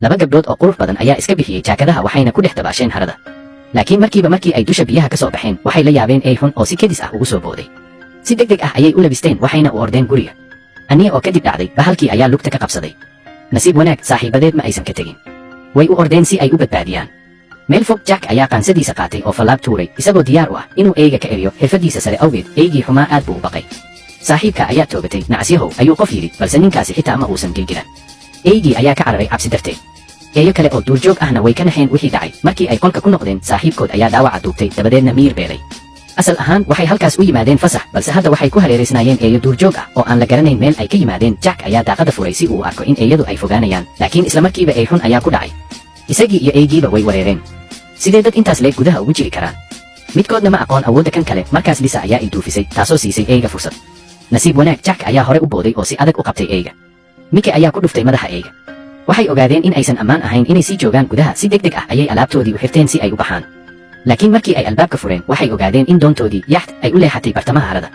laba gabdhood oo qurux badan ayaa iska bixiyey jaakadaha waxayna ku dhex dabaasheen harada. laakiin markii ay dusha biyaha ka soo baxeen waxay la yaabeen ey xun oo si kedis ah ugu soo booday. si degdeg ah ayay u labisteen waxayna u ordeen guriga. aniya oo kadib dhacday bahalkii ayaa lugta ka qabsaday. nasiib wanaag saaxiibadeed ma aysan ka tegin. way u ordeen si ay u badbaadiyaan. meel fog Jack ayaa qaansadiisa qaatay oo fallaab tuuray isagoo diyaar u ah inuu eeyga ka eriyo xirfadiisa sare awgeed eeygii xumaa aad buu u baqay. saaxiibka ayaa toogatay nacasyahow ayuu qof yidhi balse ninkaasi xitaa ma uusan gilgilan. eeygii ayaa ka cararay cabsi darteed. eeyo kale oo duurjoog ahna way ka naxeen wixii dhacay markii ay qolka ku noqdeen saaxiibkood ayaa dhaawaca duubtay dabadeedna miyir beelay. asal ahaan waxay halkaas u yimaadeen fasax balse hadda waxay ku hareeraysnaayeen eeyo duurjoog ah oo aan la garanayn meel ay ka yimaadeen. Jack ayaa daaqada furay si uu u arko in eeyadu ay fogaanayaan laakiin isla markiiba ey xun ayaa ku dhacay. isagii iyo eeygiiba way wareereen. sidee dad intaas leeg gudaha ugu jiri karaan? midkoodna ma aqoon awoodda kan kale. markaas Lisa ayaa ilduufisay taasoo siisay eeyga fursad. nasiib wanaag Jack ayaa hore u booday oo si adag u qabtay eeyga. Mickey ayaa ku dhuftay madaxa eeyga. waxay ogaadeen in aysan ammaan ahayn inay sii joogaan gudaha. si degdeg ah ayay alaabtoodii u xirteen si ay u baxaan. laakiin markii ay albaabka fureen waxay ogaadeen in doontoodii yacht ay u leexatay bartamaha harada.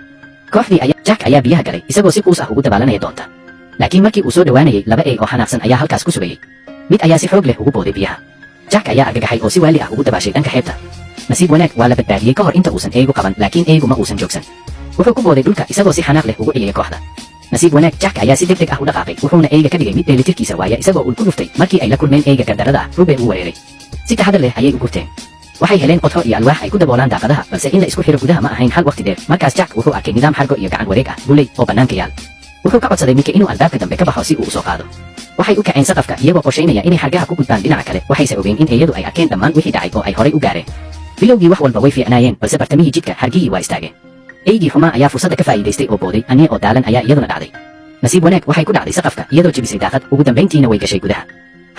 Jack ayaa biyaha galay isagoo si quus ah ugu dabaalanaya doonta. laakiin markii uu soo dhowaanayay laba eey oo xanaaqsan ayaa halkaas ku sugayay. mid ayaa si xoog leh ugu booday biyaha. Jack ayaa argagaxay oo si waali ah ugu dabaashay dhanka xeebta. nasiib wanaag waa la badbaadiyey ka hor inta uusan eeygu qaban laakiin eeygu ma uusan joogsan. wuxuu ku booday dhulka isagoo si xanaaq leh ugu ciyay kooxda. nasiib wanaag Jack ayaa si degdeg ah u dhaqaaqay wuxuuna eeyga ka dhigay mid dheelitirkiisa waaya isagoo ul ku dhuftay. markii ay la kulmeen eeyga gardarrada ah Ruben uu wereeray. si taxadar leh ayay u gurteen. waxay heleen qodxo iyo alwaax ay ku daboolaan daaqadaha balse in la isku xiro gudaha ma ahayn hal waqti dheer. markaas Jack wuxuu arkay nidaam xargo iyo gacan wareeg ah buley oo bannaanka yaal. wuxuu ka codsaday Mickey inuu albaabka dambe ka baxo si uu u soo qaado. waxay u kaceen saqafka iyagoo qorshaynaya inay xargaha ku gudbaan dhinaca kale. waxayse ogeen in eeyadu ay arkeen dhammaan wixii dhacay oo ay horay u gaareen. bilowgii wax walba way fiicnaayeen balse bartamihii jidka xargihii waa istaageen. eeygii xumaa ayaa fursadda ka faa'iidaystay oo booday. aniya oo daalan ayaa iyaduna dhacday. nasiib wanaag waxay ku dhacday saqafka iyadoo jebisay daaqad. ugu dambayntiina way gashay gudaha.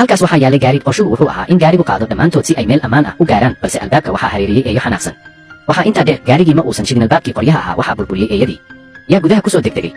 halkaas waxaa yaalay gaari qorshuhu wuxuu ahaa in gaarigu qaado dhammaantood si ay meel ammaan ah u gaaraan balse albaabka waxaa hareeriyey eeyo xanaaqsan. waxaa intaa dheer gaarigii ma uusan shidin albaabkii qoryaha ahaa waxaa burburiyey eeyadii. yaa gudaha ku soo degdegay.